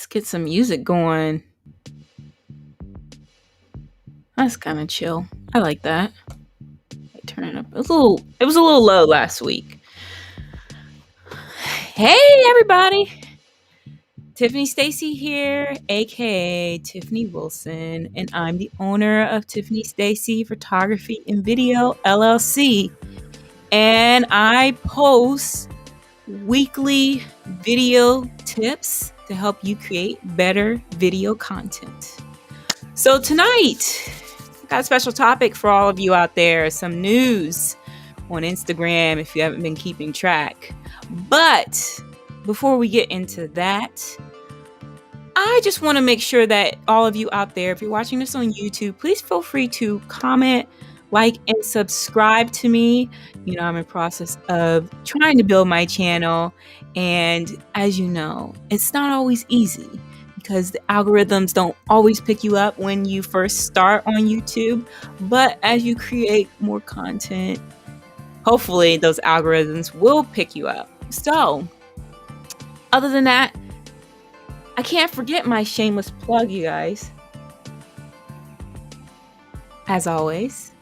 Let's get some music going. That's kind of chill. I like that. Turn it up. It was a little low last week. Hey everybody. Tiffany Stacey here, aka Tiffany Wilson, and I'm the owner of Tiffany Stacey Photography and Video LLC. And I post weekly video tips to help you create better video content. So tonight, I got a special topic for all of you out there, some news on Instagram if you haven't been keeping track. But before we get into that, I just want to make sure that all of you out there, if you're watching this on YouTube, please feel free to comment, like, and subscribe to me. You know, I'm in the process of trying to build my channel. And as you know, it's not always easy because the algorithms don't always pick you up when you first start on YouTube. But as you create more content, hopefully those algorithms will pick you up. So, other than that, I can't forget my shameless plug, you guys. As always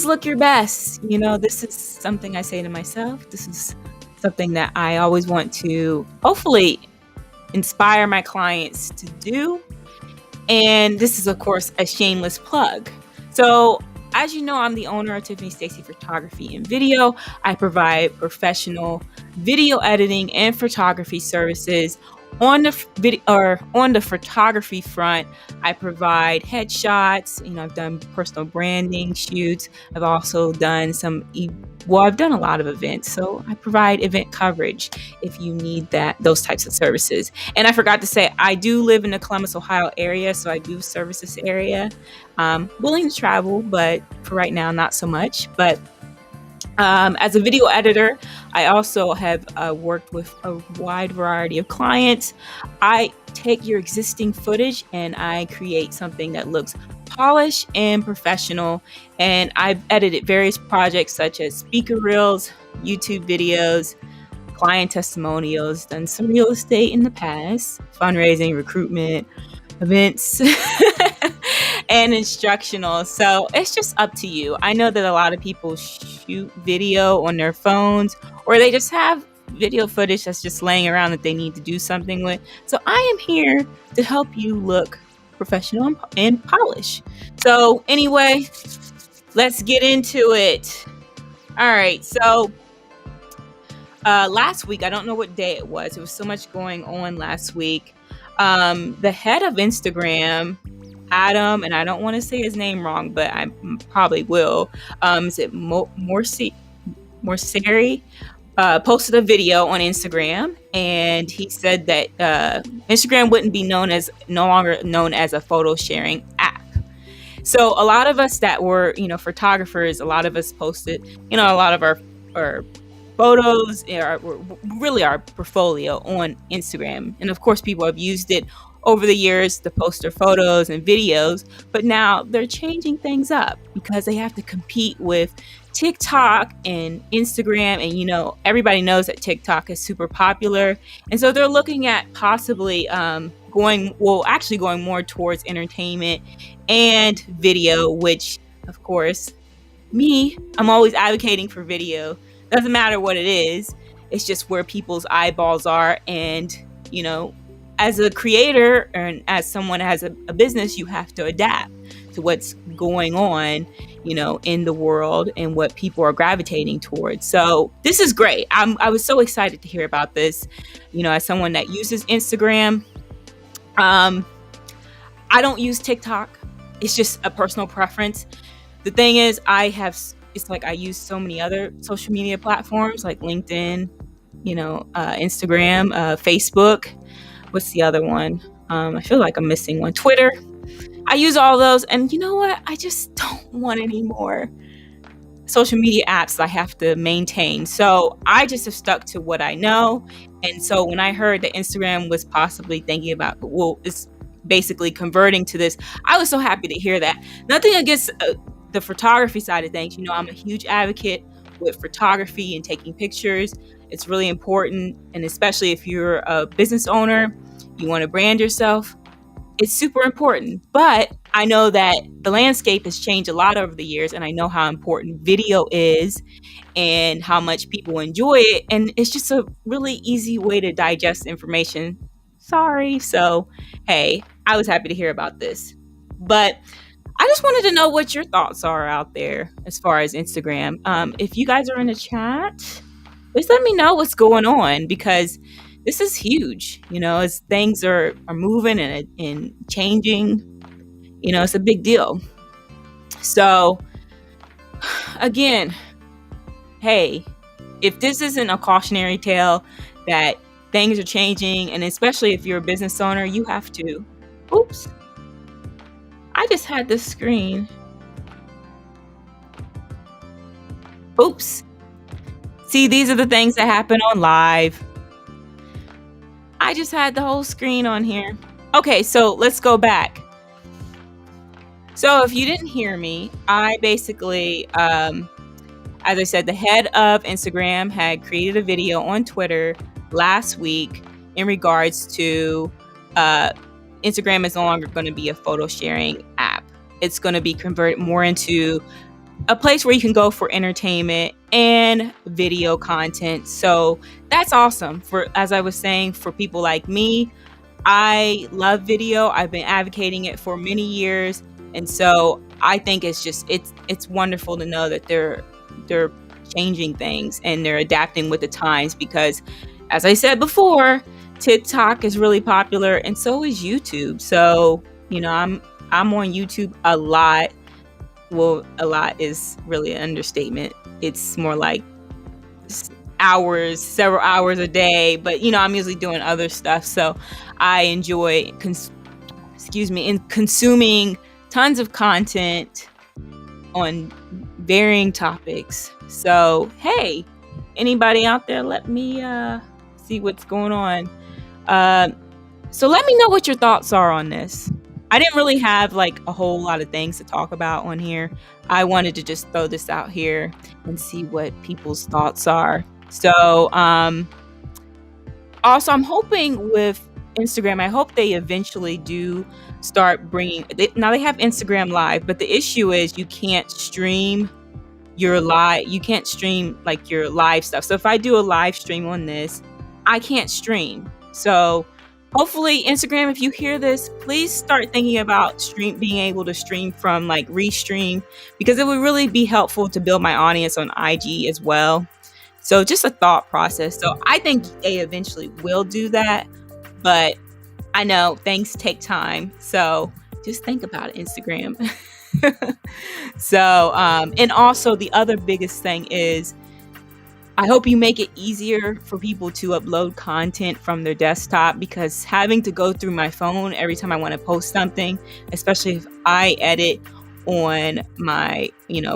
look your best. You know, this is something I say to myself. This is something that I always want to hopefully inspire my clients to do. And this is, of course, a shameless plug. So, as you know, I'm the owner of Tiffany Stacey Photography and Video. I provide professional video editing and photography services. On the photography front, I provide headshots. You know, I've done personal branding shoots. I've also done I've done a lot of events. So I provide event coverage if you need those types of services. And I forgot to say, I do live in the Columbus, Ohio area, so I do service this area. Willing to travel, but for right now, not so much. But as a video editor, I also have worked with a wide variety of clients. I take your existing footage and I create something that looks polished and professional. And I've edited various projects such as speaker reels, YouTube videos, client testimonials, done some real estate in the past, fundraising, recruitment, events, and instructional. So it's just up to you. I know that a lot of people shoot video on their phones, or they just have video footage that's just laying around that they need to do something with. So I am here to help you look professional and polished. So anyway, let's get into it. All right. So last week, I don't know what day it was. There was so much going on last week. The head of Instagram, Adam, and I don't want to say his name wrong, but I probably will. Is it Morseri? Posted a video on Instagram, and he said that Instagram wouldn't be no longer known as a photo sharing app. So a lot of us that were, photographers, a lot of us posted, a lot of our photos, really our portfolio on Instagram. And of course, people have used it over the years to post their photos and videos, but now they're changing things up because they have to compete with TikTok and Instagram. And, everybody knows that TikTok is super popular. And so they're looking at possibly going more towards entertainment and video, which, of course, I'm always advocating for video. Doesn't matter what it is. It's just where people's eyeballs are. And, as a creator and as someone that has a business, you have to adapt to what's going on, in the world and what people are gravitating towards. So this is great. I was so excited to hear about this, as someone that uses Instagram. I don't use TikTok. It's just a personal preference. The thing is, I use so many other social media platforms like LinkedIn, Instagram, Facebook. What's the other one? I feel like I'm missing one. Twitter. I use all those. And you know what? I just don't want any more social media apps I have to maintain. So I just have stuck to what I know. And so when I heard that Instagram was possibly thinking about, it's basically converting to this, I was so happy to hear that. Nothing against the photography side of things. I'm a huge advocate with photography and taking pictures. It's really important. And especially if you're a business owner, you want to brand yourself, it's super important. But I know that the landscape has changed a lot over the years, and I know how important video is and how much people enjoy it. And it's just a really easy way to digest information. Sorry. So, hey, I was happy to hear about this. But I just wanted to know what your thoughts are out there as far as Instagram. If you guys are in the chat, just let me know what's going on, because this is huge. As things are moving and changing, it's a big deal. So, again, hey, if this isn't a cautionary tale that things are changing, and especially if you're a business owner, you have to. Oops. I just had this screen. Oops. See, these are the things that happen on live. I just had the whole screen on here. Okay, so let's go back. So if you didn't hear me, I basically, as I said, the head of Instagram had created a video on Twitter last week in regards to Instagram is no longer going to be a photo sharing app. It's going to be converted more into a place where you can go for entertainment and video content. So that's awesome. As I was saying, for people like me, I love video. I've been advocating it for many years. And so I think it's wonderful to know that they're changing things and they're adapting with the times, because as I said before, TikTok is really popular and so is YouTube. So, I'm on YouTube a lot. Well, a lot is really an understatement. It's more like several hours a day, but I'm usually doing other stuff. So I enjoy consuming tons of content on varying topics. So, hey, anybody out there, let me see what's going on. So let me know what your thoughts are on this. I didn't really have like a whole lot of things to talk about on here. I wanted to just throw this out here and see what people's thoughts are. So, also, I'm hoping with Instagram, I hope they eventually do start bringing. Now they have Instagram Live, but the issue is you can't stream your live. You can't stream like your live stuff. So if I do a live stream on this, I can't stream. So hopefully Instagram, if you hear this, please start thinking about being able to stream from like Restream, because it would really be helpful to build my audience on IG as well. So just a thought process. So I think they eventually will do that, but I know things take time. So just think about it, Instagram. So, and also the other biggest thing is, I hope you make it easier for people to upload content from their desktop, because having to go through my phone every time I want to post something, especially if I edit on my,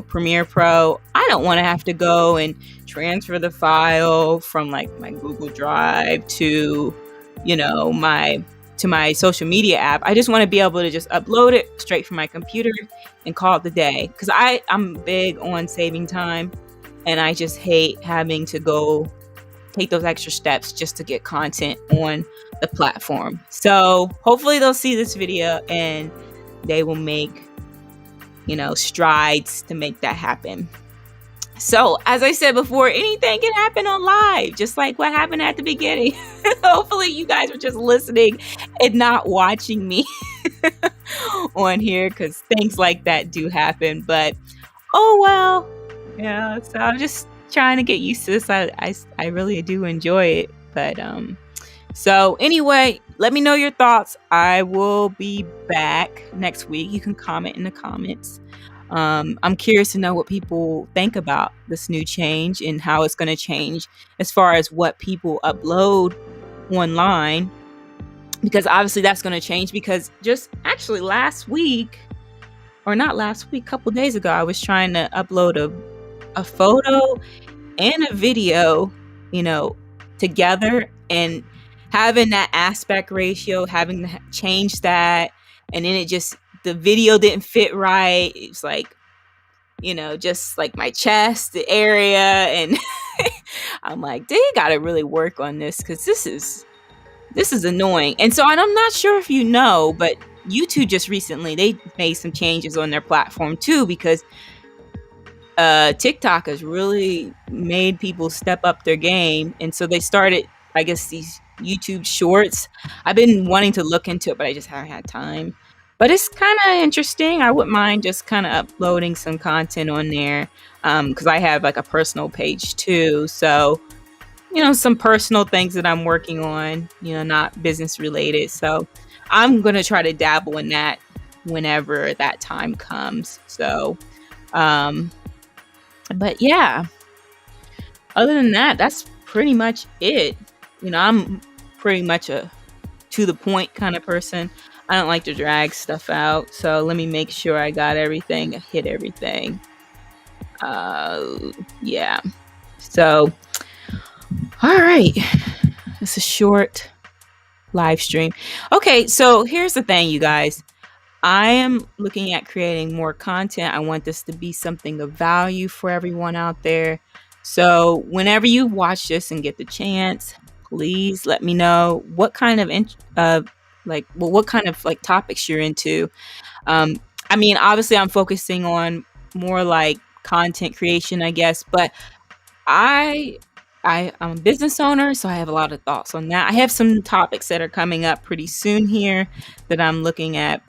Premiere Pro, I don't want to have to go and transfer the file from like my Google Drive to, my social media app. I just want to be able to just upload it straight from my computer and call it the day, because I'm big on saving time. And I just hate having to go take those extra steps just to get content on the platform. So hopefully they'll see this video and they will make, strides to make that happen. So as I said before, anything can happen on live, just like what happened at the beginning. Hopefully you guys were just listening and not watching me on here, because things like that do happen. But oh well. Yeah, so I'm just trying to get used to this. I really do enjoy it. But so anyway, let me know your thoughts. I will be back next week. You can comment in the comments. I'm curious to know what people think about this new change and how it's going to change as far as what people upload online, because obviously that's going to change. Because just actually last week, or not last week, a couple days ago, I was trying to upload a photo and a video, together, and having that aspect ratio, having to change that, and then the video didn't fit right. It was like, just like my chest area, and I'm like, they gotta really work on this, because this this is annoying. And so, and I'm not sure if you know, but YouTube just recently they made some changes on their platform too, because TikTok has really made people step up their game, and so they started, I guess, these YouTube Shorts. I've been wanting to look into it, but I just haven't had time. But it's kind of interesting. I wouldn't mind just kind of uploading some content on there, because I have like a personal page too. So some personal things that I'm working on, not business related. So I'm gonna try to dabble in that whenever that time comes. So, um, but yeah, other than that, that's pretty much it. I'm pretty much a to the point kind of person. I don't like to drag stuff out. So let me make sure I got everything, hit everything. Yeah. So, all right. It's a short live stream. Okay, so here's the thing, you guys. I am looking at creating more content. I want this to be something of value for everyone out there. So whenever you watch this and get the chance, please let me know what kind of what kind of like topics you're into. I mean, obviously, I'm focusing on more like content creation, I guess, but I I'm a business owner, so I have a lot of thoughts on that. I have some topics that are coming up pretty soon here that I'm looking at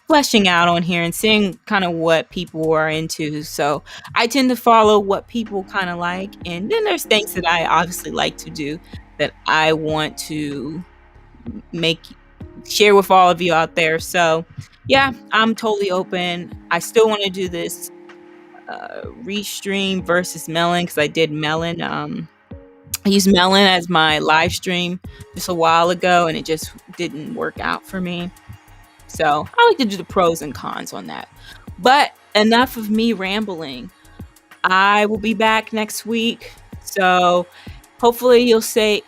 fleshing out on here and seeing kind of what people are into. So I tend to follow what people kind of like, and then there's things that I obviously like to do that I want to make share with all of you out there. So yeah, I'm totally open. I still want to do this restream versus Melon, because I did Melon. I used Melon as my live stream just a while ago, and it just didn't work out for me. So I like to do the pros and cons on that. But enough of me rambling. I will be back next week. So hopefully you'll stay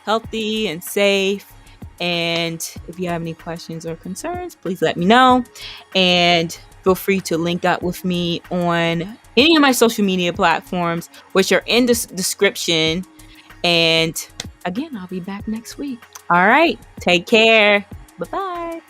healthy and safe. And if you have any questions or concerns, please let me know. And feel free to link up with me on any of my social media platforms, which are in the description. And again, I'll be back next week. All right. Take care. Bye-bye.